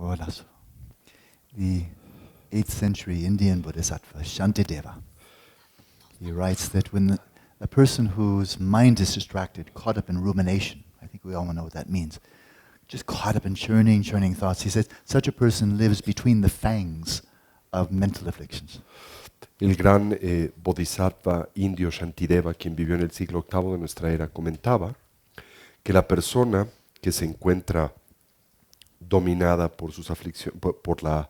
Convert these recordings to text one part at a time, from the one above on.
Horas. The 8th century Indian Bodhisattva, Shantideva, he writes that when a person whose mind is distracted, caught up in rumination, I think we all know what that means, just caught up in churning thoughts, he says, such a person lives between the fangs of mental afflictions. El gran bodhisattva indio Shantideva, quien vivió en el siglo VIII de nuestra era, comentaba que la persona que se encuentra dominada por sus aflicciones, por la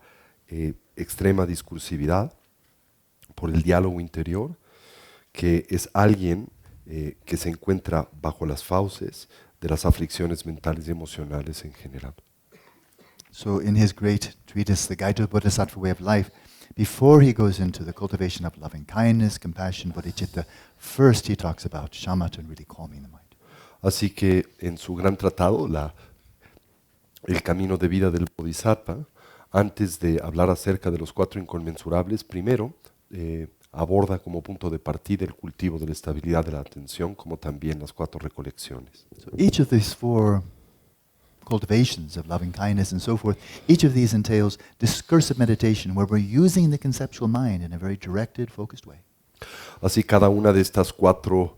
extrema discursividad, por el diálogo interior, que es alguien que se encuentra bajo las fauces de las aflicciones mentales y emocionales en general. So in his great treatise, The Guide to the Bodhisattva Way of Life, before he goes into the cultivation of loving kindness, compassion, bodhicitta, first he talks about shamatha and really calming the mind. Así que en su gran tratado, el camino de vida del bodhisattva, antes de hablar acerca de los 4 inconmensurables, primero aborda como punto de partida el cultivo de la estabilidad de la atención, como también las 4 recolecciones. So each of these 4 cultivations of loving kindness and so forth, each of these entails discursive meditation where we're using the conceptual mind in a very directed, focused way. Así cada una de estas 4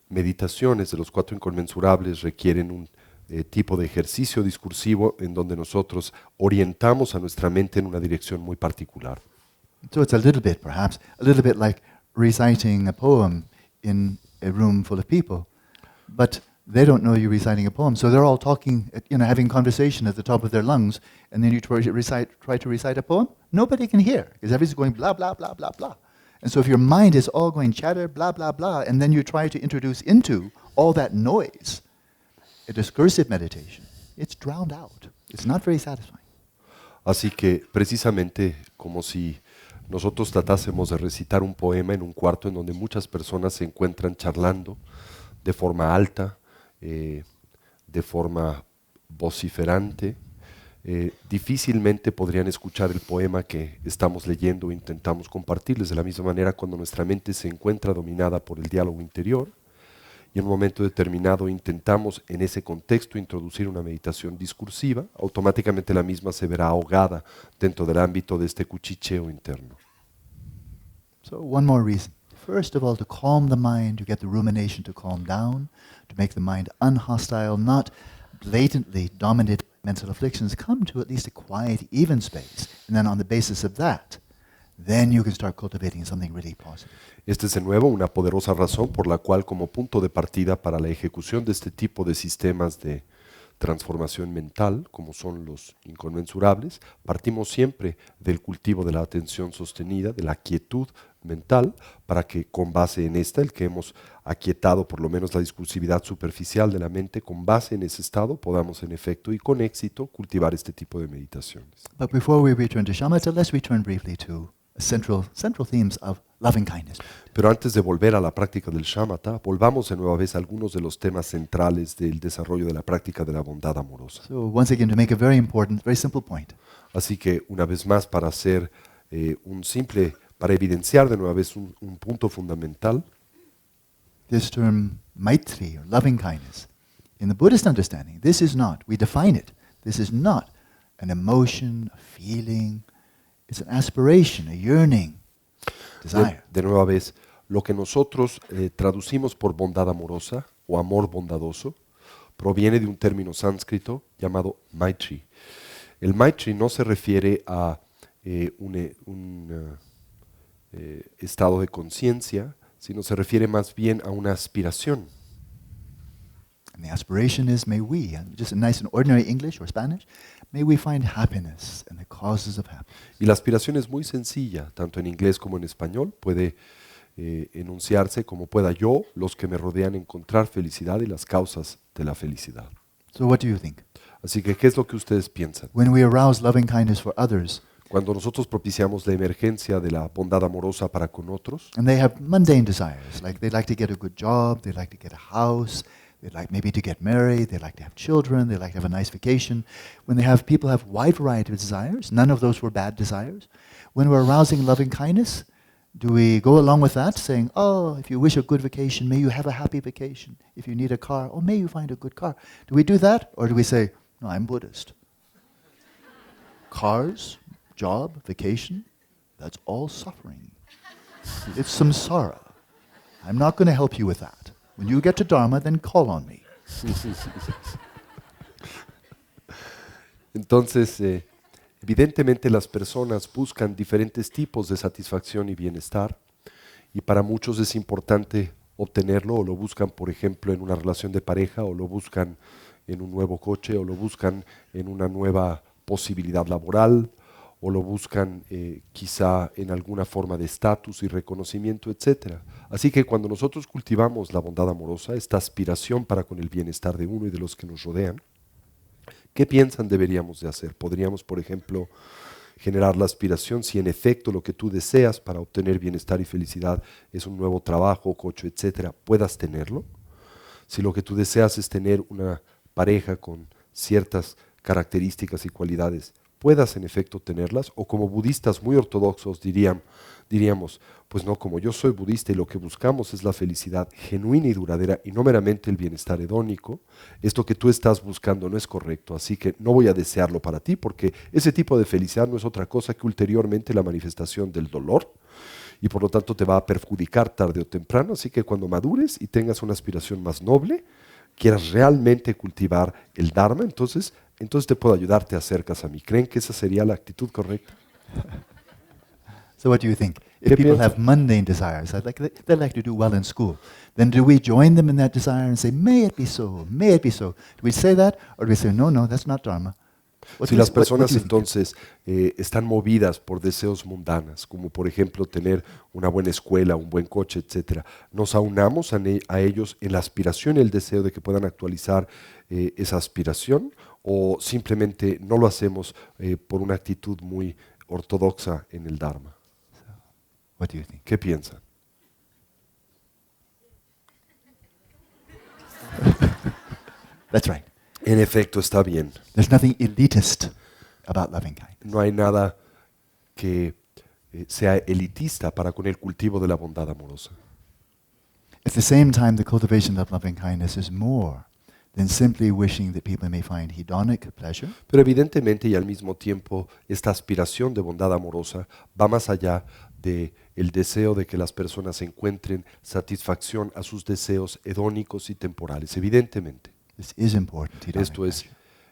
meditaciones, de los 4 inconmensurables, requieren un tipo de ejercicio discursivo en donde nosotros orientamos a nuestra mente en una dirección muy particular. So it's perhaps a little bit like reciting a poem in a room full of people, but they don't know you're reciting a poem, so they're all talking, having conversation at the top of their lungs, and then you try to recite a poem. Nobody can hear, because everybody's going blah, blah, blah, blah, blah. And so if your mind is all going chatter, blah, blah, blah, and then you try to introduce into all that noise a discursive meditation, it's drowned out. It's not very satisfying. Así que precisamente como si nosotros tratásemos de recitar un poema en un cuarto en donde muchas personas se encuentran charlando de forma alta, de forma vociferante, difícilmente podrían escuchar el poema que estamos leyendo o intentamos compartirles. De la misma manera, cuando nuestra mente se encuentra dominada por el diálogo interior y en un momento determinado intentamos en ese contexto introducir una meditación discursiva, automáticamente la misma se verá ahogada dentro del ámbito de este cuchicheo interno. So one more reason. First of all, to calm the mind, to get the rumination to calm down, to make the mind unhostile, not blatantly dominated by mental afflictions, come to at least a quiet, even space. And then on the basis of that, then you can start cultivating something really positive. Esta es de nuevo una poderosa razón por la cual como punto de partida para la ejecución de este tipo de sistemas de transformación mental, como son los inconmensurables, partimos siempre del cultivo de la atención sostenida, de la quietud mental, para que con base en esta, el que hemos aquietado por lo menos la discursividad superficial de la mente, con base en ese estado podamos en efecto y con éxito cultivar este tipo de meditaciones. But before we return to shamatha, let's return briefly to central themes of loving kindness. Pero antes de volver a la práctica del shamatha, volvamos de nueva vez a algunos de los temas centrales del desarrollo de la práctica de la bondad amorosa. So once again, to make a very important, very simple point. Así que una vez más para hacer para evidenciar de nueva vez un punto fundamental. This term maitri, or loving kindness, in the Buddhist understanding, we define it, this is not an emotion, a feeling, it's an aspiration, a yearning, desire. De nueva vez, lo que nosotros traducimos por bondad amorosa o amor bondadoso proviene de un término sánscrito llamado maitri. El maitri no se refiere a un estado de conciencia, sino se refiere más bien a una aspiración. And the aspiration is, may we, just in nice and ordinary English or Spanish, may we find happiness and the causes of happiness. Y la aspiración es muy sencilla, tanto en inglés como en español, puede enunciarse como pueda yo, los que me rodean, encontrar felicidad y las causas de la felicidad. So what do you think? Así que, ¿qué es lo que ustedes piensan? When we arouse loving kindness for others, Cuando nosotros propiciamos la emergencia de la bondad amorosa para con otros, and they have mundane desires, like they like to get a good job, they like to get a house, they like maybe to get married, they like to have children, they like to have a nice vacation. When people have wide variety of desires, none of those were bad desires. When we're arousing loving kindness, do we go along with that, saying, oh, if you wish a good vacation, may you have a happy vacation. If you need a car, oh, may you find a good car. Do we do that? Or do we say, no, I'm Buddhist? Cars, job, vacation, that's all suffering. It's samsara. I'm not going to help you with that. When you get to Dharma, then call on me. Entonces, evidentemente las personas buscan diferentes tipos de satisfacción y bienestar, y para muchos es importante obtenerlo, o lo buscan, por ejemplo, en una relación de pareja, o lo buscan en un nuevo coche, o lo buscan en una nueva posibilidad laboral, o lo buscan quizá en alguna forma de estatus y reconocimiento, etc. Así que cuando nosotros cultivamos la bondad amorosa, esta aspiración para con el bienestar de uno y de los que nos rodean, ¿qué piensan deberíamos de hacer? Podríamos, por ejemplo, generar la aspiración si en efecto lo que tú deseas para obtener bienestar y felicidad es un nuevo trabajo, coche, etcétera, puedas tenerlo. Si lo que tú deseas es tener una pareja con ciertas características y cualidades, puedas en efecto tenerlas, o como budistas muy ortodoxos diríamos, pues no, como yo soy budista y lo que buscamos es la felicidad genuina y duradera y no meramente el bienestar hedónico, esto que tú estás buscando no es correcto, así que no voy a desearlo para ti, porque ese tipo de felicidad no es otra cosa que ulteriormente la manifestación del dolor, y por lo tanto te va a perjudicar tarde o temprano, así que cuando madures y tengas una aspiración más noble, quieras realmente cultivar el Dharma, entonces te puedo ayudar, te acercas a mí. ¿Creen que esa sería la actitud correcta? So what do you think? If ¿Qué people piensan? have mundane desires, they like to do well in school, then do we join them in that desire and say, may it be so, may it be so? Do we say that, or do we say, no, no, that's not Dharma? Si las What personas do you think? entonces están movidas por deseos mundanos, como por ejemplo tener una buena escuela, un buen coche, etcétera, nos aunamos a ellos en la aspiración y el deseo de que puedan actualizar esa aspiración, o simplemente no lo hacemos por una actitud muy ortodoxa en el Dharma. What do you think? ¿Qué piensan? That's right. En efecto, está bien. There's nothing elitist about loving kindness. No hay nada que sea elitista para con el cultivo de la bondad amorosa. At the same time, the cultivation of loving kindness is more than simply wishing that people may find hedonic pleasure. Pero evidentemente y al mismo tiempo esta aspiración de bondad amorosa va más allá de el deseo de que las personas encuentren satisfacción a sus deseos hedónicos y temporales. Evidentemente, This is important. Hedonic esto es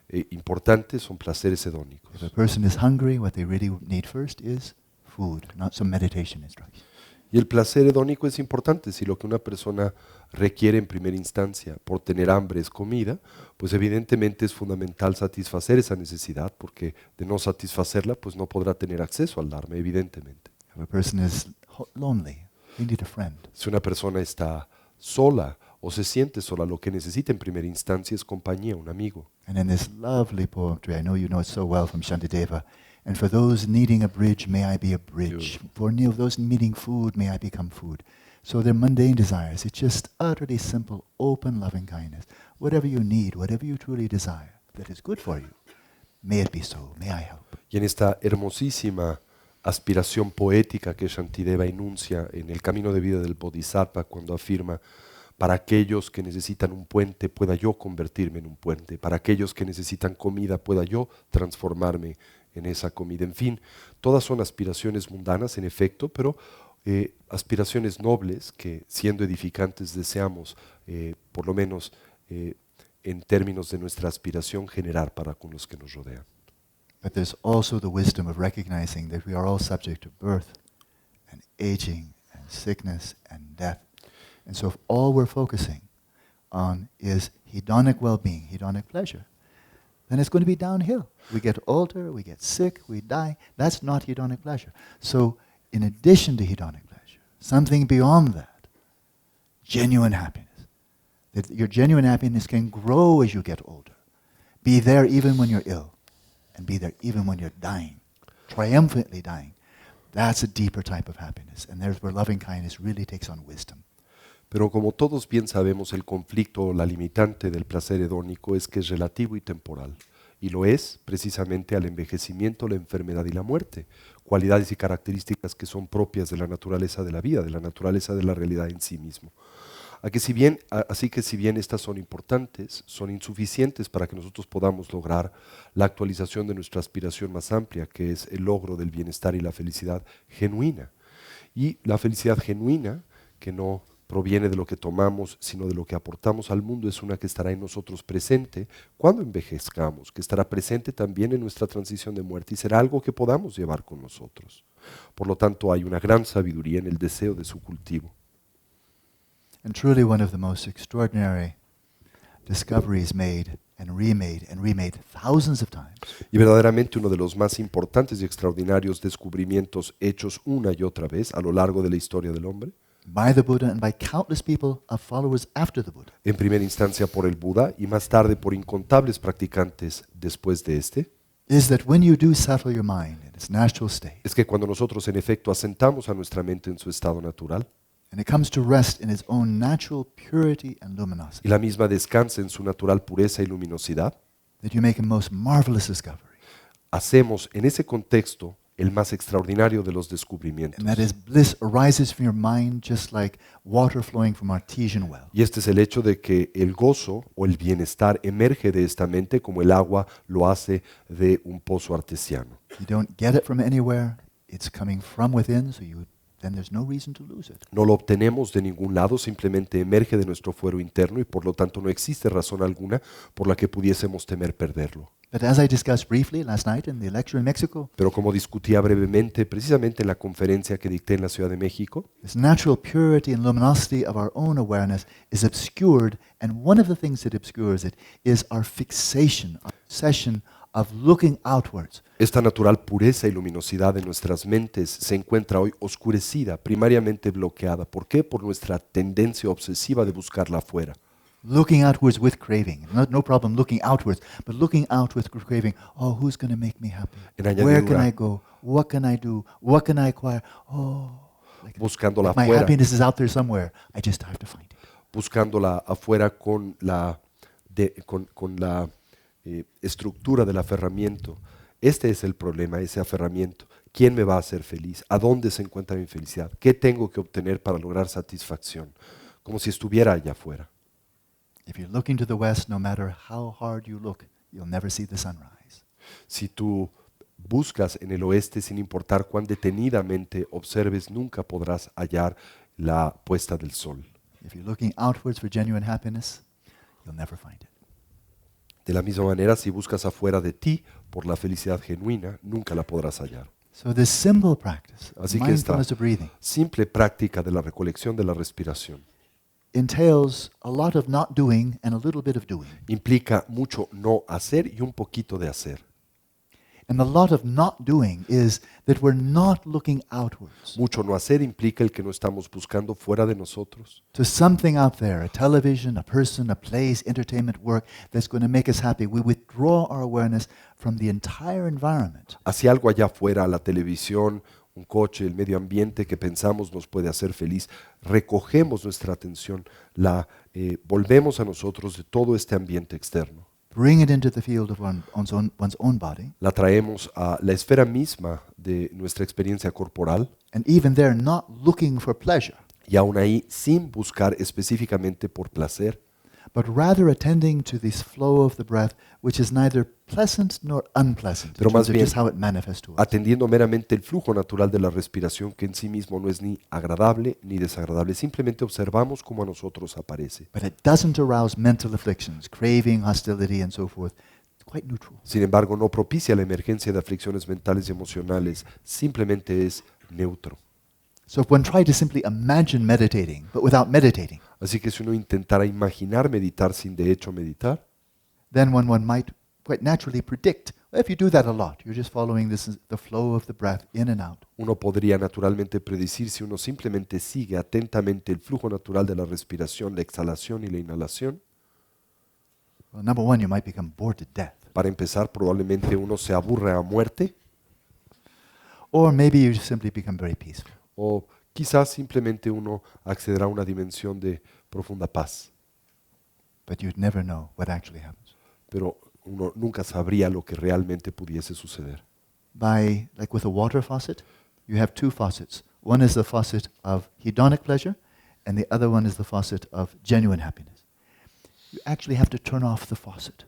pleasure. importante, son placeres hedónicos. If a person is hungry, what they really need first is food, not some meditation instruction. Y el placer hedónico es importante. Si lo que una persona requiere en primera instancia por tener hambre es comida, pues evidentemente es fundamental satisfacer esa necesidad, porque de no satisfacerla, pues no podrá tener acceso al Dharma, evidentemente. If a person is lonely, they need a friend. Si una persona está sola o se siente sola, lo que necesita en primera instancia es compañía, un amigo. And in this lovely poetry, I know you know it so well from Shantideva, and for those needing a bridge, may I be a bridge. For those needing food, may I become food. So they're mundane desires. It's just utterly simple, open, loving kindness. Whatever you need, whatever you truly desire, that is good for you, may it be so, may I help. Y en esta hermosísima aspiración poética que Shantideva enuncia en el camino de vida del Bodhisattva, cuando afirma: para aquellos que necesitan un puente, pueda yo convertirme en un puente. Para aquellos que necesitan comida, pueda yo transformarme en esa comida. En fin, todas son aspiraciones mundanas, en efecto, pero aspiraciones nobles que, siendo edificantes, deseamos, por lo menos en términos de nuestra aspiración, generar para con los que nos rodean. But there's also the wisdom of recognizing that we are all subject to birth and aging and sickness and death. And so if all we're focusing on is hedonic well-being, hedonic pleasure, then it's going to be downhill. We get older, we get sick, we die. That's not hedonic pleasure. So in addition to hedonic pleasure, something beyond that, genuine happiness. That your genuine happiness can grow as you get older. Be there even when you're ill, and be there even when you're dying, triumphantly dying. That's a deeper type of happiness, and there's where loving kindness really takes on wisdom. Pero como todos bien sabemos, el conflicto o la limitante del placer hedónico es que es relativo y temporal. Y lo es precisamente al envejecimiento, la enfermedad y la muerte, cualidades y características que son propias de la naturaleza de la vida, de la naturaleza de la realidad en sí mismo. Así que si bien estas son importantes, son insuficientes para que nosotros podamos lograr la actualización de nuestra aspiración más amplia, que es el logro del bienestar y la felicidad genuina. Y la felicidad genuina, que no proviene de lo que tomamos, sino de lo que aportamos al mundo, es una que estará en nosotros presente cuando envejezcamos, que estará presente también en nuestra transición de muerte y será algo que podamos llevar con nosotros. Por lo tanto, hay una gran sabiduría en el deseo de su cultivo. And truly one of the most extraordinary discoveries made and remade thousands of times Y verdaderamente uno de los más importantes y extraordinarios descubrimientos hechos una y otra vez a lo largo de la historia del hombre, by the Buddha and by countless people of followers after the Buddha, en primera instancia por el Buda y más tarde por incontables practicantes después de este, is that when you do settle your mind in its natural state, es que cuando nosotros en efecto asentamos a nuestra mente en su estado natural and it comes to rest in its own natural purity and y luminosity, la misma descansa en su natural pureza y luminosidad, that you make a most marvelous discovery. hacemos en ese contexto el más extraordinario de los descubrimientos. And that is, bliss arises from your mind just like water flowing from artesian well. Y este es el hecho de que el gozo o el bienestar emerge de esta mente como el agua lo hace de un pozo artesiano. You don't get it from anywhere. It's coming from within, so then there's no reason to lose it. No lo obtenemos de ningún lado, simplemente emerge de nuestro fuero interno y por lo tanto no existe razón alguna por la que pudiésemos temer perderlo. But as I discussed briefly last night in the lecture in Mexico, Pero como discutía brevemente precisamente en la conferencia que dicté en la Ciudad de México, this natural purity and luminosity of our own awareness is obscured, and one of the things that obscures it is our fixation, our obsession of looking outwards. esta natural pureza y luminosidad de nuestras mentes se encuentra hoy oscurecida, primariamente bloqueada. ¿Por qué? Por nuestra tendencia obsesiva de buscarla afuera. Looking outwards with craving. No problem looking outwards, but looking out with craving. Oh, who's going to make me happy? En Where can añadidura, I go? What can I do? What can I acquire? Oh, buscándola if my afuera, happiness is out there somewhere. I just have to find it. buscándola afuera con la estructura del aferramiento. Este es el problema, ese aferramiento. ¿Quién me va a hacer feliz? ¿A dónde se encuentra mi felicidad? ¿Qué tengo que obtener para lograr satisfacción? Como si estuviera allá afuera. If you're looking to the west, no matter how hard you look, you'll never see the sunrise. Si tú buscas en el oeste sin importar cuán detenidamente observes, nunca podrás hallar la puesta del sol. If you're looking outwards for genuine happiness, you'll never find it. De la misma manera, si buscas afuera de ti por la felicidad genuina, nunca la podrás hallar. So this simple practice of Así que esta mindfulness of breathing simple práctica de la recolección de la respiración entails a lot of not doing and a little bit of doing. implica mucho no hacer y un poquito de hacer. And a lot of not doing is that we're not looking outwards Mucho no hacer implica el que no estamos buscando fuera de nosotros, to something out there, a television, a person, a place, entertainment, work that's going to make us happy. We withdraw our awareness from the entire environment. hacia algo allá afuera, la televisión, un coche, el medio ambiente que pensamos nos puede hacer feliz. Recogemos nuestra atención, volvemos a nosotros de todo este ambiente externo. Bring it into the field of one's own body, La traemos a la esfera misma de nuestra experiencia corporal and even there not looking for pleasure, y aún ahí sin buscar específicamente por placer, but rather attending to this flow of the breath, which is neither pleasant nor unpleasant, in Pero más terms of bien, just how it manifests to us. atendiendo meramente el flujo natural de la respiración que en sí mismo no es ni agradable ni desagradable. Simplemente observamos cómo a nosotros aparece. But it doesn't arouse mental afflictions, craving, hostility, and so forth. It's quite neutral. Sin embargo, no propicia la emergencia de aflicciones mentales y emocionales. Simplemente es neutro. So if one tried to simply imagine meditating, but without meditating, Así que si uno intentara imaginar meditar sin de hecho meditar, then one might quite naturally predict, well, if you do that a lot, you're just following the flow of the breath in and out. uno podría naturalmente predecir si uno simplemente sigue atentamente el flujo natural de la respiración, la exhalación y la inhalación. Well, number one, you might become bored to death. Para empezar, probablemente uno se aburre a muerte Or maybe you just simply become very peaceful. o quizás simplemente uno accederá a una dimensión de profunda paz, But you'd never know what actually happens. pero uno nunca sabría lo que realmente pudiese suceder. Like with a water faucet, you have two faucets. One is the faucet of hedonic pleasure, and the other one is the faucet of genuine happiness. You actually have to turn off the faucet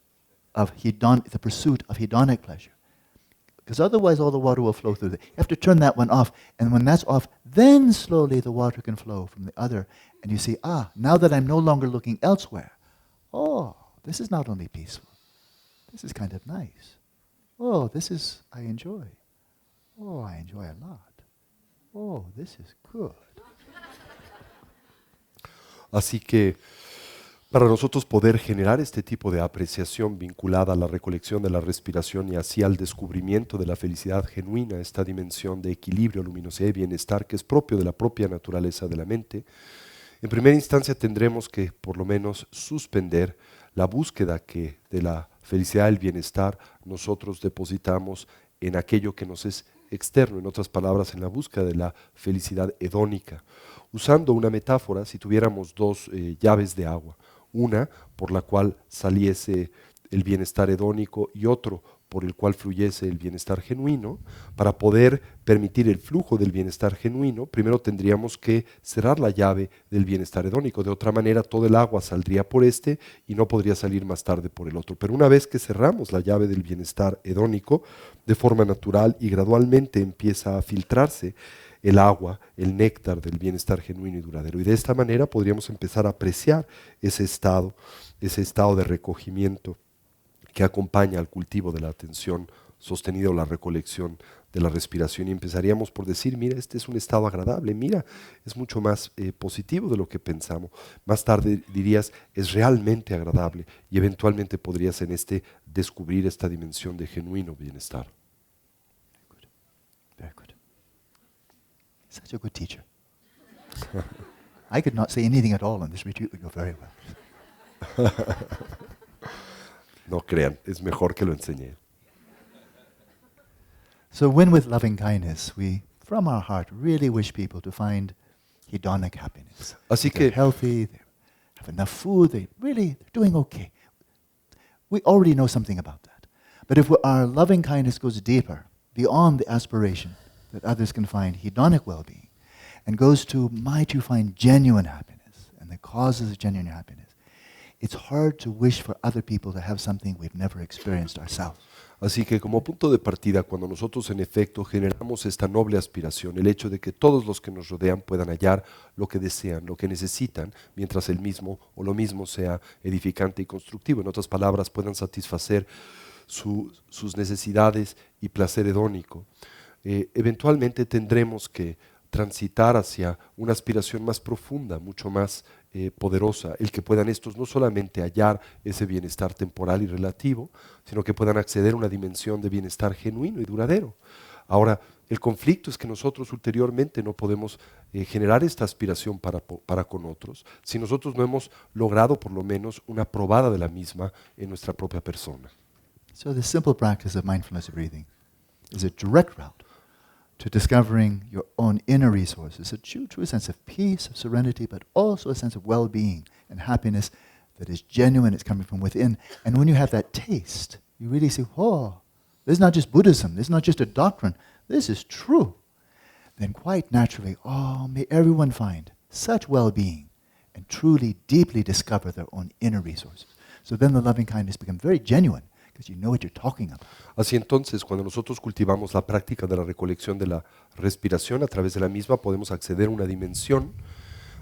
of the pursuit of hedonic pleasure. Because otherwise all the water will flow through. You have to turn that one off. And when that's off, then slowly the water can flow from the other. And you see, now that I'm no longer looking elsewhere, this is not only peaceful. This is kind of nice. I enjoy. I enjoy a lot. This is good. Así que para nosotros poder generar este tipo de apreciación vinculada a la recolección de la respiración y así al descubrimiento de la felicidad genuina, esta dimensión de equilibrio, luminosidad y bienestar que es propio de la propia naturaleza de la mente, en primera instancia tendremos que por lo menos suspender la búsqueda que de la felicidad y el bienestar nosotros depositamos en aquello que nos es externo, en otras palabras, en la búsqueda de la felicidad hedónica. Usando una metáfora, si tuviéramos dos llaves de agua, una por la cual saliese el bienestar hedónico y otro por el cual fluyese el bienestar genuino, para poder permitir el flujo del bienestar genuino, primero tendríamos que cerrar la llave del bienestar hedónico. De otra manera, todo el agua saldría por este y no podría salir más tarde por el otro. Pero una vez que cerramos la llave del bienestar hedónico, de forma natural y gradualmente empieza a filtrarse el agua, el néctar del bienestar genuino y duradero. Y de esta manera podríamos empezar a apreciar ese estado de recogimiento que acompaña al cultivo de la atención sostenida o la recolección de la respiración, y empezaríamos por decir, mira, este es un estado agradable, mira, es mucho más positivo de lo que pensamos. Más tarde dirías, es realmente agradable, y eventualmente podrías en descubrir esta dimensión de genuino bienestar. Very good. Such a good teacher. I could not say anything at all, and this retreat would go very well. No crean, es mejor que lo enseñe. So when with loving kindness, we, from our heart, really wish people to find hedonic happiness. Así They're que healthy, they have enough food, they're doing okay. We already know something about that. But if our loving kindness goes deeper, beyond the aspiration that others can find hedonic well-being, and goes to find genuine happiness and the causes of genuine happiness, it's hard to wish for other people to have something we've never experienced ourselves. Así que como punto de partida, cuando nosotros en efecto generamos esta noble aspiración, el hecho de que todos los que nos rodean puedan hallar lo que desean, lo que necesitan, mientras el mismo o lo mismo sea edificante y constructivo, en otras palabras, puedan satisfacer sus necesidades y placer hedónico, eventualmente tendremos que transitar hacia una aspiración más profunda, mucho más poderosa, el que puedan estos no solamente hallar ese bienestar temporal y relativo, sino que puedan acceder a una dimensión de bienestar genuino y duradero. Ahora, el conflicto es que nosotros ulteriormente no podemos generar esta aspiración para con otros si nosotros no hemos logrado por lo menos una probada de la misma en nuestra propia persona. So the simple practice of mindfulness breathing is a direct route to discovering your own inner resources, a true sense of peace, of serenity, but also a sense of well-being and happiness that is genuine, it's coming from within. And when you have that taste, you really say, this is not just Buddhism, this is not just a doctrine, this is true. Then quite naturally, may everyone find such well-being and truly, deeply discover their own inner resources. So then the loving kindness becomes very genuine, because you know what you're talking about. Así entonces, cuando nosotros cultivamos la práctica de la recolección de la respiración, a través de la misma podemos acceder a una dimensión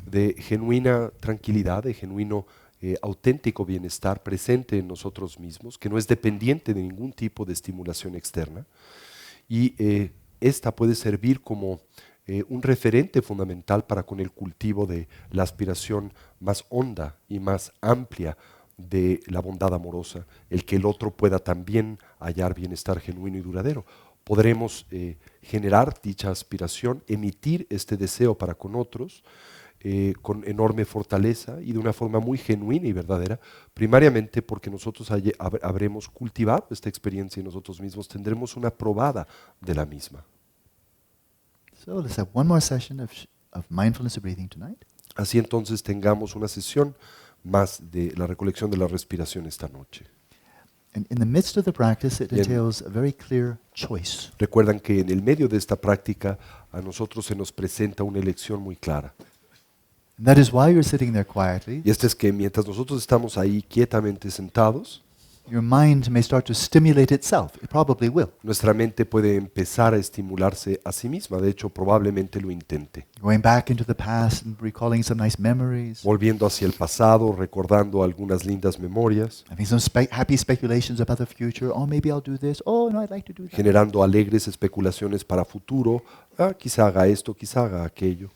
de genuina tranquilidad, de genuino auténtico bienestar presente en nosotros mismos, que no es dependiente de ningún tipo de estimulación externa, y esta puede servir como un referente fundamental para con el cultivo de la aspiración más honda y más amplia de la bondad amorosa, el que el otro pueda también hallar bienestar genuino y duradero. Podremos generar dicha aspiración, emitir este deseo para con otros con enorme fortaleza y de una forma muy genuina y verdadera, primariamente porque nosotros habremos cultivado esta experiencia y nosotros mismos tendremos una probada de la misma. So let's have one more session of mindfulness of breathing tonight. Así entonces tengamos una sesión más de la recolección de la respiración esta noche. And in the midst of the practice, it entails a very clear choice. Recuerdan que en el medio de esta práctica a nosotros se nos presenta una elección muy clara. And that is while you're sitting there quietly, Y este es que mientras nosotros estamos ahí quietamente sentados, your mind may start to stimulate itself. It probably will. nuestra mente puede empezar a estimularse a sí misma. De hecho, probablemente lo intente. Going back into the past and recalling some nice memories, Volviendo hacia el pasado, recordando algunas lindas memorias, having some happy speculations about the future. Oh, maybe I'll do this. Oh, no, I'd like to do that. generando alegres especulaciones para futuro. Ah, quizá haga esto, quizá haga aquello.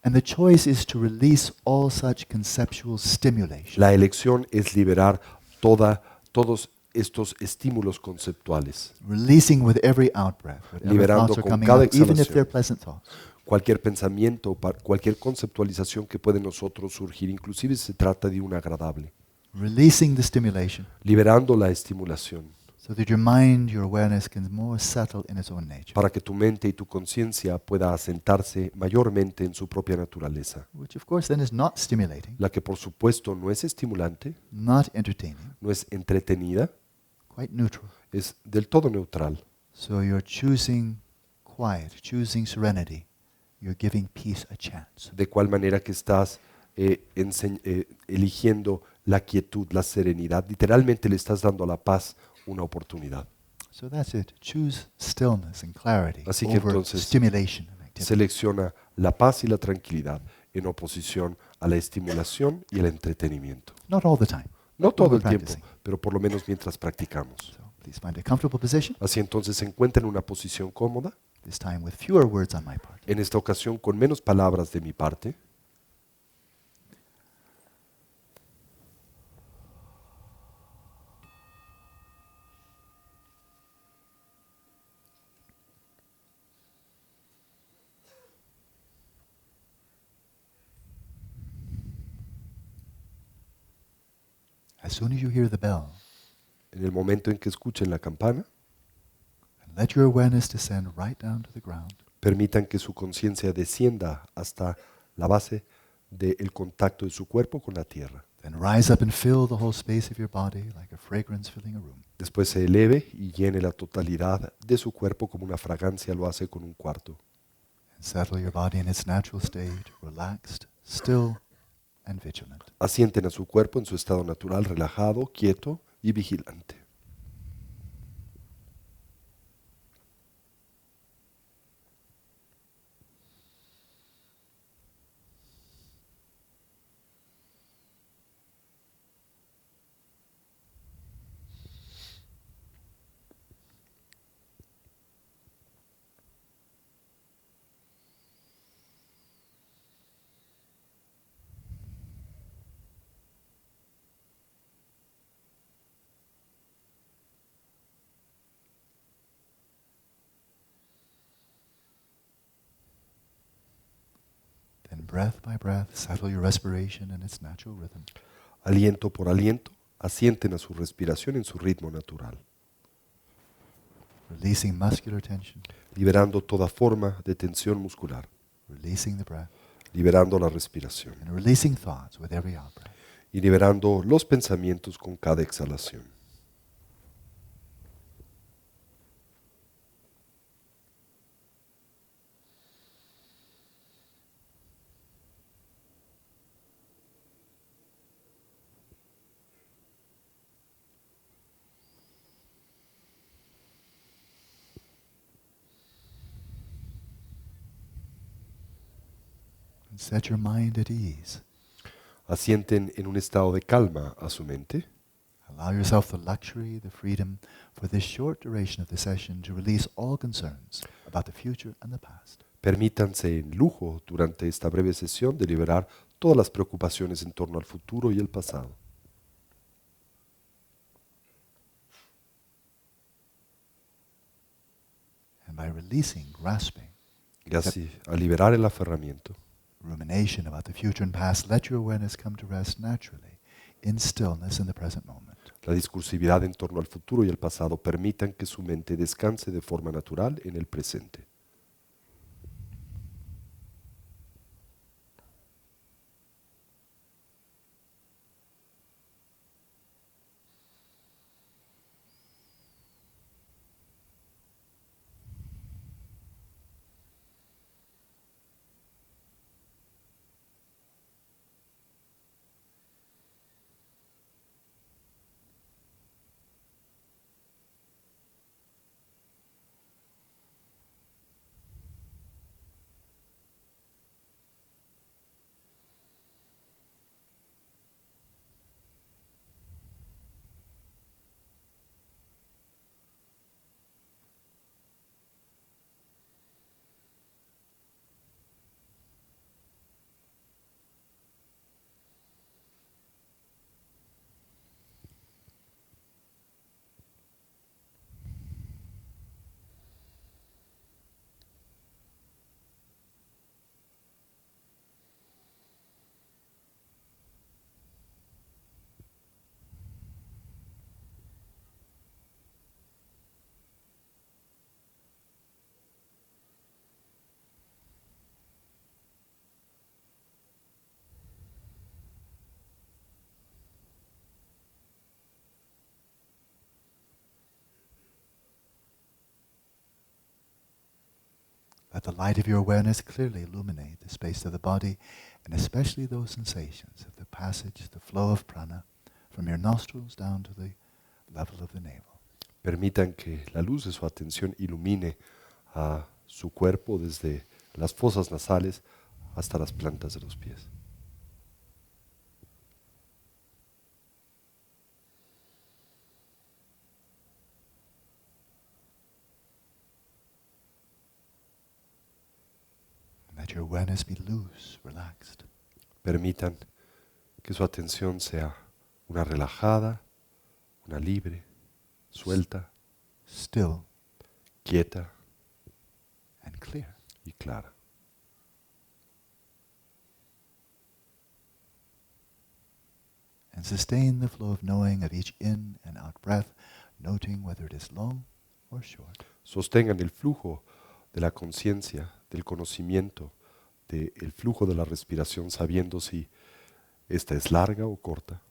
And the choice is to release all such conceptual stimulation. La elección es liberar todos estos estímulos conceptuales, Releasing with every out-breath, whatever liberando thoughts are con coming cada up, even if exhalación. they're pleasant thoughts. Cualquier pensamiento, cualquier conceptualización que puede en nosotros surgir, inclusive si se trata de una agradable, Releasing the stimulation liberando la estimulación so that your mind, your awareness can more settle in its own nature, para que tu mente y tu conciencia pueda asentarse mayormente en su propia naturaleza, which of course then is not stimulating, la que por supuesto no es estimulante, not entertaining, no es entretenida, quite neutral. es del todo neutral. So you're choosing quiet, choosing serenity. You're giving peace a chance. De cual manera que estás eligiendo la quietud, la serenidad, literalmente le estás dando a la paz una oportunidad. So that's it. Choose stillness and clarity Así que over entonces stimulation and activity. selecciona la paz y la tranquilidad en oposición a la estimulación y el entretenimiento. Not all the time. No when todo we're el tiempo, practicing. pero por lo menos mientras practicamos. So please find a comfortable position, Así entonces se encuentra en una posición cómoda, this time with fewer words on my part. en esta ocasión con menos palabras de mi parte. As soon as you hear the bell, En el momento en que escuchen la campana, and let your awareness descend right down to the ground. permitan que su conciencia descienda hasta la base del contacto de su cuerpo con la tierra. Then rise up and fill the whole space of your body like a fragrance filling a room. Después se eleve y llene la totalidad de su cuerpo como una fragancia lo hace con un cuarto. And settle your body in its natural state, relaxed, still, and vigilant. Asienten a su cuerpo en su estado natural, relajado, quieto y vigilante. Then breath by breath, settle your respiration in its natural rhythm. Aliento por aliento, asienten a su respiración en su ritmo natural, Releasing muscular tension, liberando toda forma de tensión muscular, releasing the breath, liberando la respiración and releasing thoughts with every out-breath. y liberando los pensamientos con cada exhalación. And set your mind at ease. Asienten en un estado de calma a su mente. Allow yourself the luxury, the freedom for this short duration of the session to release all concerns about the future and the past. Permítanse en lujo durante esta breve sesión de liberar todas las preocupaciones en torno al futuro y el pasado. And by releasing, grasping, Y así, al liberar el aferramiento, rumination about the future and past, let your awareness come to rest naturally in stillness in the present moment. la discursividad en torno al futuro y el pasado permitan que su mente descanse de forma natural en el presente. the light of your awareness clearly illuminate the space of the body, and especially those sensations of the passage, the flow of prana, from your nostrils down to the level of the navel. Permitan que la luz de su atención ilumine a su cuerpo desde las fosas nasales hasta las plantas de los pies. Let your awareness be loose, relaxed. Permitan que su atención sea una relajada, una libre, suelta, Still quieta and clear. y clara. And sustain the flow of knowing of each in and out breath, noting whether it is long or short. Sostengan el flujo de la conciencia, del conocimiento, del flujo de la respiración, sabiendo si esta es larga o corta.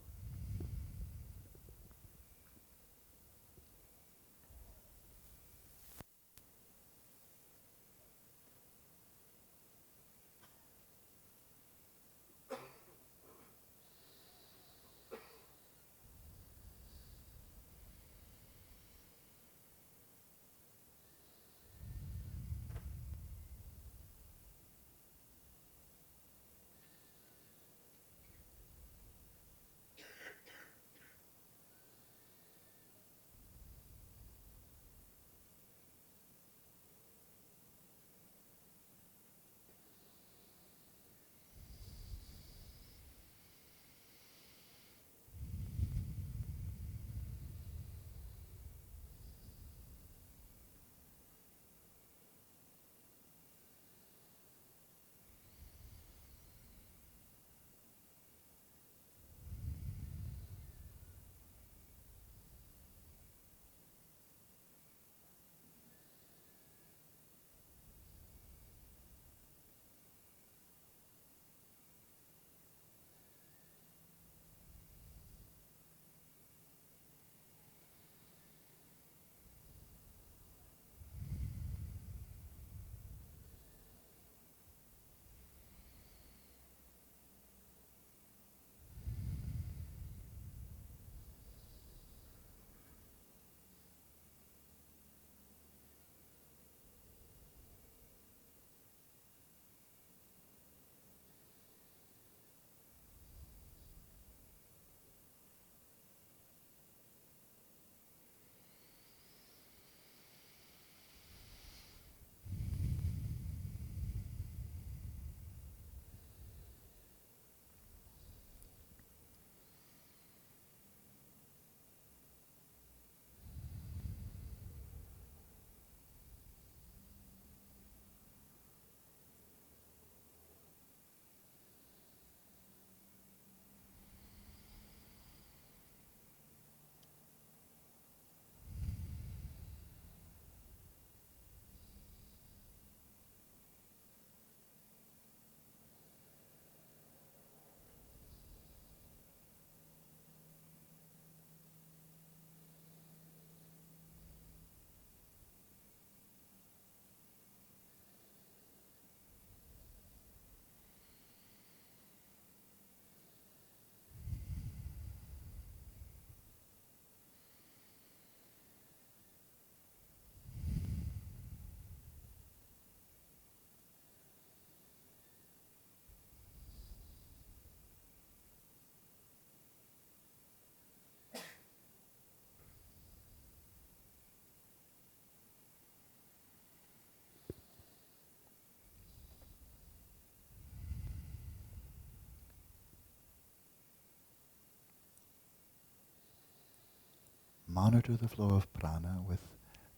Monitor the flow of prana with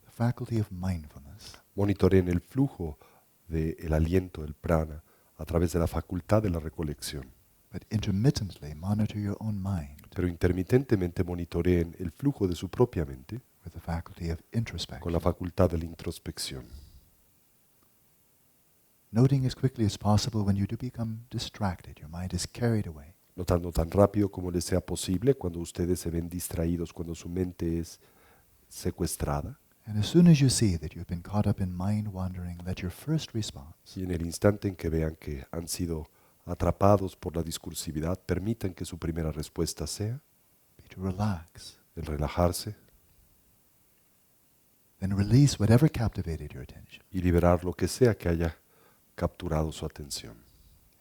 the faculty of mindfulness. Monitoreen el flujo del aliento, el prana, a través de la facultad de la recolección. But intermittently monitor your own mind Pero intermitentemente monitoreen el flujo de su propia mente with the faculty of con la introspection. facultad de la introspección. Noting as quickly as possible when you do become distracted, your mind is carried away. Notando tan rápido como les sea posible cuando ustedes se ven distraídos, cuando su mente es secuestrada. And as soon as you see that you've been caught up in mind wandering, let your first response Y en el instante en que vean que han sido atrapados por la discursividad, permitan que su primera respuesta sea be to relax. el relajarse Then release whatever captivated your attention. y liberar lo que sea que haya capturado su atención,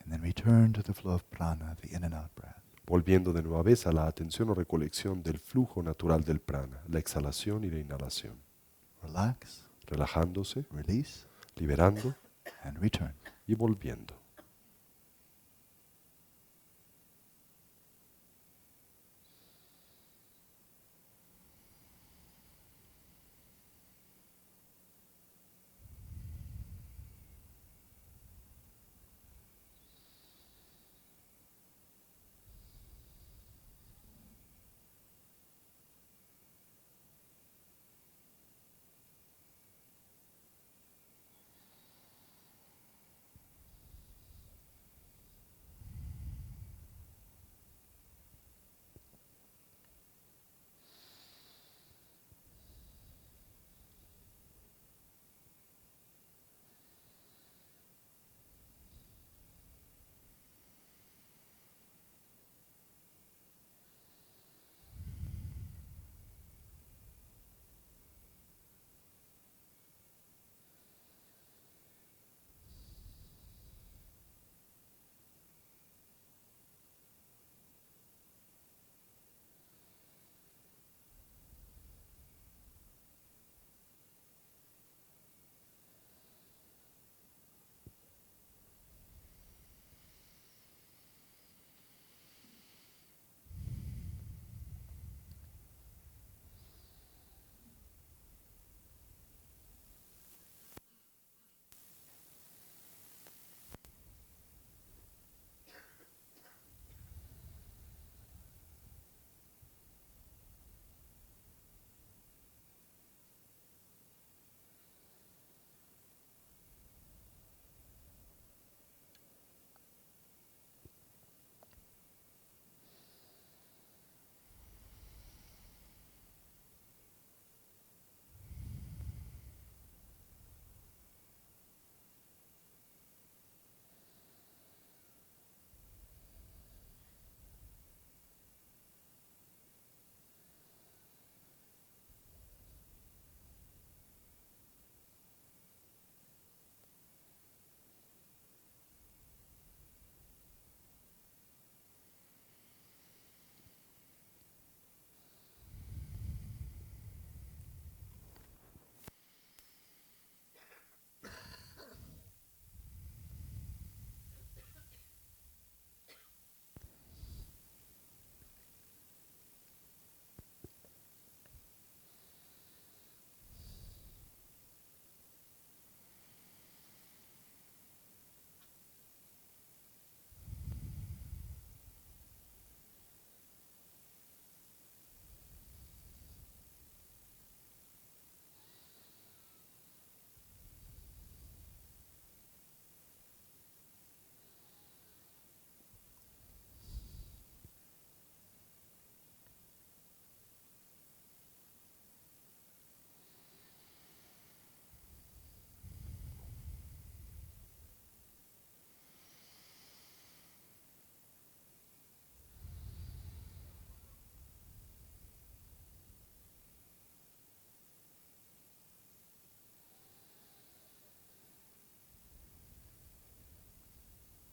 And then return to the flow of prana, the in and out breath. volviendo de nueva vez a la atención o recolección del flujo natural del prana, la exhalación y la inhalación, Relax, relajándose, release, liberando and return. y volviendo.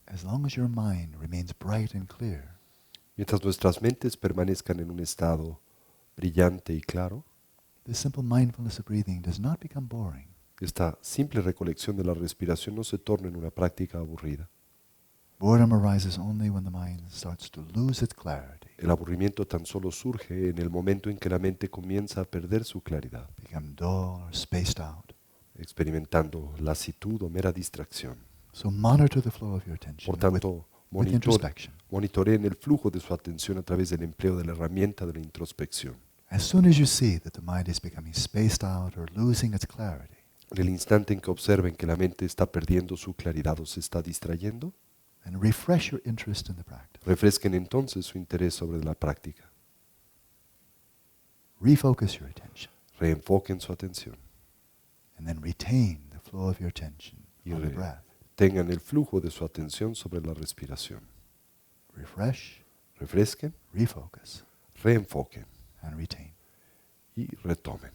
As long as your mind remains bright and clear, Mientras nuestras mentes permanezcan en un estado brillante y claro, this simple mindfulness of breathing does not become boring. esta simple recolección de la respiración no se torna en una práctica aburrida. Boredom arises only when the mind starts to lose its clarity, El aburrimiento tan solo surge en el momento en que la mente comienza a perder su claridad, become dull or spaced out. experimentando lasitud o mera distracción. So monitor the flow of your attention Por tanto, with introspection. monitoreen el flujo de su atención a través del empleo de la herramienta de la introspección. As soon as you see that the mind is becoming spaced out or losing its clarity, En el instante en que observen que la mente está perdiendo su claridad o se está distrayendo, and refresh your interest in the practice. refresquen entonces su interés sobre la práctica. Refocus your attention. Reenfoquen su atención. And then retain the flow of your attention y on the breath. tengan el flujo de su atención sobre la respiración. Refresh, Refresquen, refocus, reenfoquen and retain. y retomen.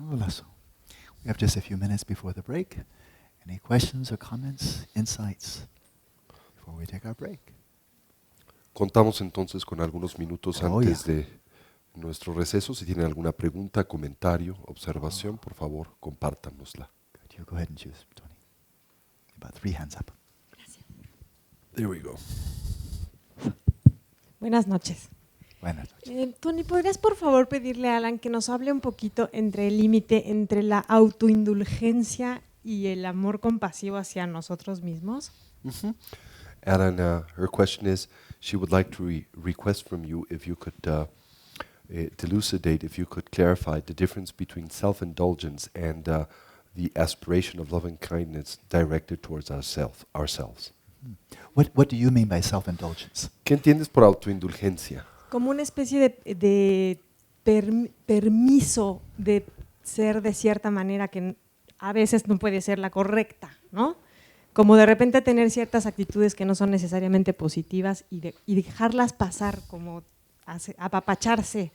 Hola. We have just a few minutes before the break. Any questions or comments, insights before we take our break? Contamos entonces con algunos minutos Oh, antes yeah. de nuestro receso. Si tienen alguna pregunta, comentario, observación, por favor, compártanosla. Good. You go ahead and choose, Tony. About 3 hands up. There we go. Buenas noches. Buenas noches. Tony, ¿podrías por favor pedirle a Alan que nos hable un poquito entre el límite entre la autoindulgencia y el amor compasivo hacia nosotros mismos? Alan, her question is, she would like to request from you if you could delucidate, if you could clarify the difference between self-indulgence and the aspiration of loving kindness directed towards ourselves. What do you mean by self-indulgence? ¿Qué entiendes por autoindulgencia? Como una especie de permiso de ser de cierta manera que a veces no puede ser la correcta, ¿no? Como de repente tener ciertas actitudes que no son necesariamente positivas y dejarlas pasar, como apapacharse,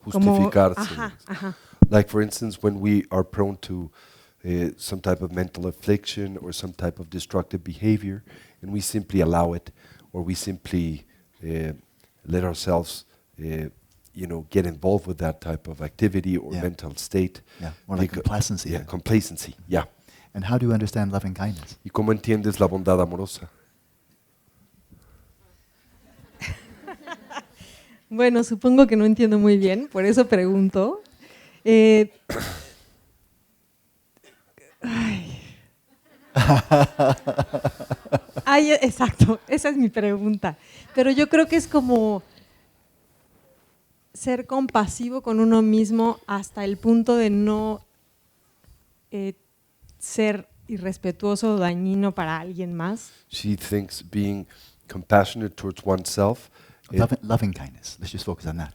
Justificarse. Ajá. Like, for instance, when we are prone to some type of mental affliction or some type of destructive behavior, and we simply allow it, or we simply let ourselves, get involved with that type of activity or Yeah. mental state. Yeah, more like complacency. Yeah, complacency. Yeah. And how do you understand loving kindness? ¿Y cómo entiendes la bondad amorosa? Bueno, supongo que no entiendo muy bien, por eso pregunto. Exacto, esa es mi pregunta. Pero yo creo que es como ser compasivo con uno mismo hasta el punto de no ser irrespetuoso o dañino para alguien más. She thinks being compassionate towards oneself. Loving kindness. Let's just focus on that.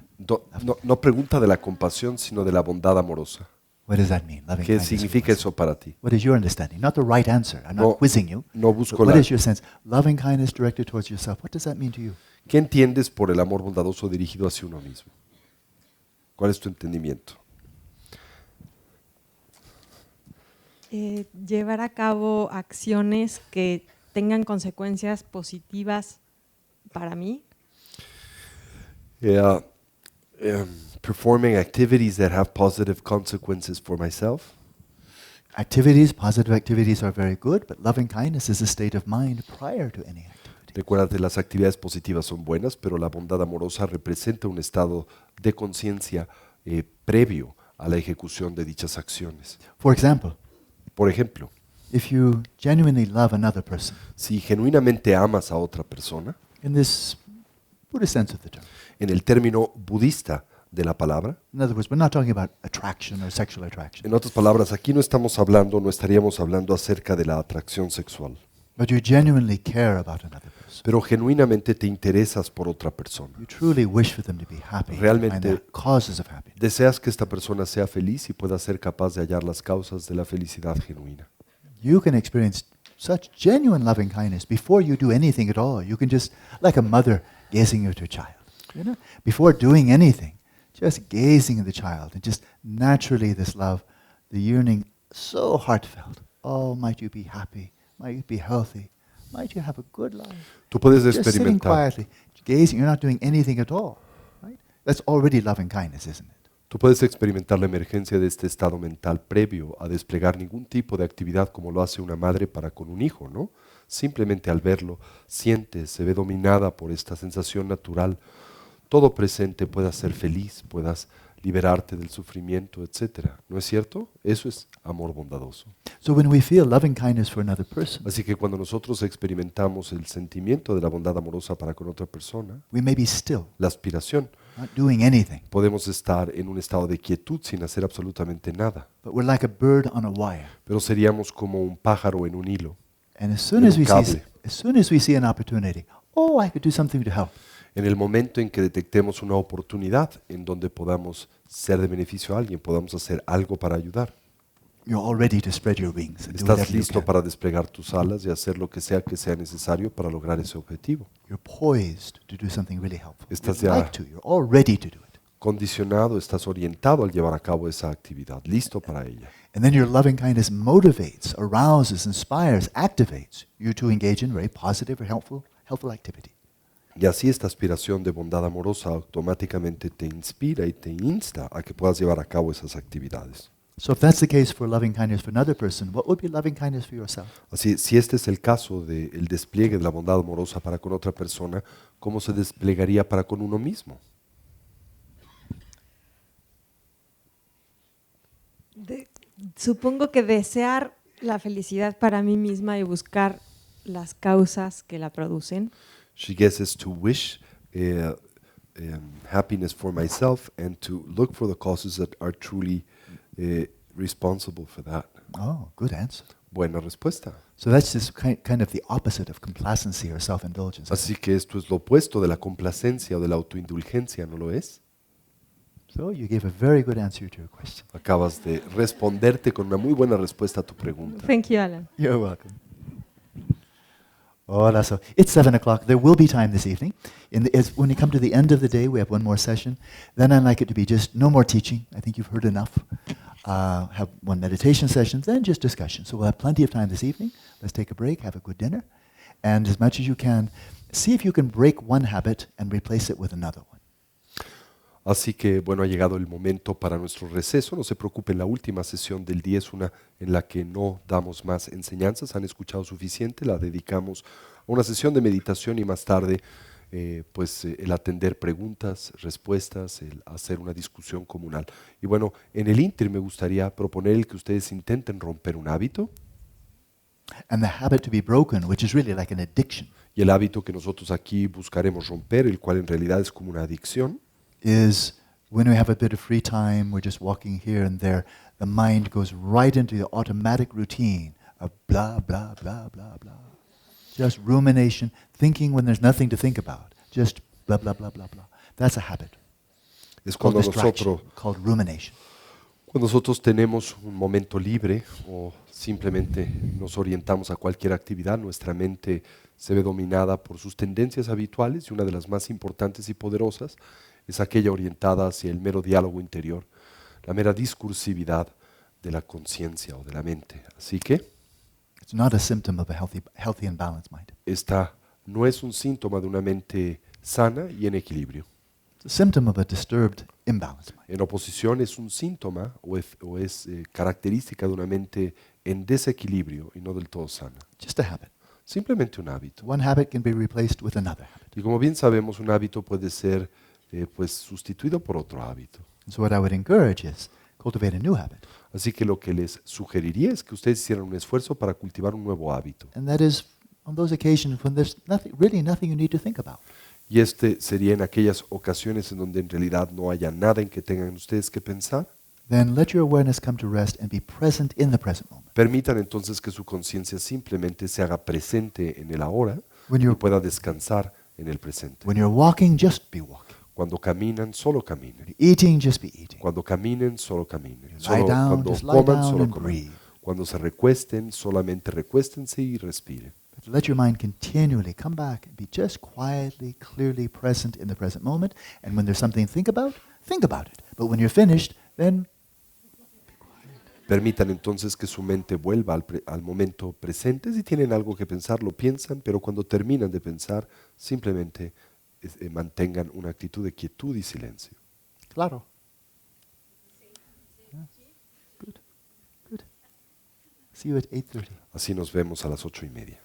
No pregunta de la compasión, sino de la bondad amorosa. What does that mean? Loving ¿Qué kindness. significa eso para ti? What is your understanding? Not the right answer. I'm No, not quizzing you. no busco But what la- is your sense? Loving kindness directed towards yourself. What does that mean to you? ¿Qué entiendes por el amor bondadoso dirigido hacia uno mismo? ¿Cuál es tu entendimiento? Llevar a cabo acciones que tengan consecuencias positivas para mí. Performing activities that have positive consequences for myself. Positive activities are very good, but loving kindness is a state of mind prior to any activity. Recuérdate, las actividades positivas son buenas, pero la bondad amorosa representa un estado de conciencia previo a la ejecución de dichas acciones. For example, Por ejemplo, if you genuinely love another person, si genuinamente amas a otra persona, in this Buddhist sense of the term, en el término budista de la palabra, in other words, we're not talking about attraction or sexual attraction, en otras palabras, aquí no estaríamos hablando acerca de la atracción sexual, but you genuinely care about another person. pero genuinamente te interesas por otra persona. You truly wish for them to be happy, Realmente- and the causes of happiness. Deseas que esta persona sea feliz y pueda ser capaz de hallar las causas de la felicidad genuina. You can experience such genuine loving kindness before you do anything at all. You can just, like a mother gazing at her child, before doing anything, just gazing at the child, and just naturally this love, the yearning, so heartfelt. Oh, might you be happy, might you be healthy, might you have a good life. Tú puedes Just sitting experimentar, quietly, gazing, you're not doing anything at all, right? That's already loving kindness, isn't it? tú puedes experimentar la emergencia de este estado mental previo a desplegar ningún tipo de actividad como lo hace una madre para con un hijo, ¿no? Simplemente al verlo, sientes, se ve dominada por esta sensación natural. Todo presente puedas ser feliz, puedas liberarte del sufrimiento, etc. ¿No es cierto? Eso es amor bondadoso. So when we feel loving kindness for another person, Así que cuando nosotros experimentamos el sentimiento de la bondad amorosa para con otra persona, we may be still, la aspiración, not doing anything, podemos estar en un estado de quietud sin hacer absolutamente nada. but we're like a bird on a wire. Pero seríamos como un pájaro en un hilo. And as soon as Cable. we see an opportunity, oh, I could do something to help. En el momento en que detectemos una oportunidad en donde podamos ser de beneficio a alguien, podamos hacer algo para ayudar. You're all ready to spread your wings and do Estás whatever you listo can. para desplegar tus alas y hacer lo que sea necesario para lograr ese objetivo. You're poised to do something really helpful. Estás You'd ya- like to. You're all ready to do it. condicionado, estás orientado al llevar a cabo esa actividad, listo para ella. And then your loving kindness motivates, arouses, inspires, activates you to engage in very positive or helpful activity. Y así esta aspiración de bondad amorosa automáticamente te inspira y te insta a que puedas llevar a cabo esas actividades. So if that's the case for loving kindness for another person, what would be loving kindness for yourself? Así, si este es el caso del despliegue de la bondad amorosa para con otra persona, ¿cómo se desplegaría para con uno mismo? Supongo que desear la felicidad para mí misma y buscar las causas que la producen. She guesses to wish happiness for myself and to look for the causes that are truly responsible for that. Oh, good answer. Buena respuesta. So that's just kind of the opposite of complacency or self-indulgence. Así que esto es lo opuesto de la complacencia o de la autoindulgencia, ¿no lo es? So you gave a very good answer to your question. Acabas de responderte con una muy buena respuesta a tu pregunta. Thank you, Alan. You're welcome. Hola, so it's 7 o'clock. There will be time this evening. When you come to the end of the day, we have one more session. Then I'd like it to be just no more teaching. I think you've heard enough. Have one meditation session, then just discussion. So we'll have plenty of time this evening. Let's take a break, have a good dinner. And as much as you can, see if you can break one habit and replace it with another one. Así que, bueno, ha llegado el momento para nuestro receso. No se preocupen, la última sesión del día es una en la que no damos más enseñanzas. Han escuchado suficiente, la dedicamos a una sesión de meditación y más tarde, el atender preguntas, respuestas, el hacer una discusión comunal. Y bueno, en el ínter me gustaría proponer el que ustedes intenten romper un hábito. And the habit to be broken, which is really like an addiction, Y el hábito que nosotros aquí buscaremos romper, el cual en realidad es como una adicción, is when we have a bit of free time, we're just walking here and there, the mind goes right into the automatic routine of blah, blah, blah, blah, blah. Just rumination, thinking when there's nothing to think about. Just blah, blah, blah, blah, blah. That's a habit. es Called cuando distraction, called rumination. cuando nosotros tenemos un momento libre o simplemente nos orientamos a cualquier actividad, nuestra mente se ve dominada por sus tendencias habituales y una de las más importantes y poderosas es aquella orientada hacia el mero diálogo interior, la mera discursividad de la conciencia o de la mente. Así que It's not a symptom of a healthy and balanced mind. esta no es un síntoma de una mente sana y en equilibrio. It's a symptom of a disturbed, imbalanced mind. En oposición es un síntoma o es característica de una mente en desequilibrio y no del todo sana. Just a habit. Simplemente un hábito. One habit can be replaced with another habit. Y como bien sabemos, un hábito puede ser sustituido por otro hábito. And so what I would encourage is cultivate a new habit. Así que lo que les sugeriría es que ustedes hicieran un esfuerzo para cultivar un nuevo hábito. And that is on those occasions when there's really nothing you need to think about. Y este sería en aquellas ocasiones en donde en realidad no haya nada en que tengan ustedes que pensar. Then let your awareness come to rest and be present in the present moment. Permitan entonces que su conciencia simplemente se haga presente en el ahora When y you're, pueda descansar en el presente. when you're walking, just be walking. Cuando caminan, solo caminen. When you're eating, just be eating. Cuando caminen, solo caminen. Lie down, Cuando just lie coman, down solo and coman. breathe. Cuando se recuesten, solamente recuéstense y respiren. But let your mind continually come back and be just quietly, clearly present in the present moment. And when there's something to think about it. But when you're finished, then Permitan entonces que su mente vuelva al momento presente. Si tienen algo que pensar, lo piensan, pero cuando terminan de pensar, simplemente mantengan una actitud de quietud y silencio. claro. Yeah. Good. Good. See you at 8:30. Así nos vemos a las 8:30.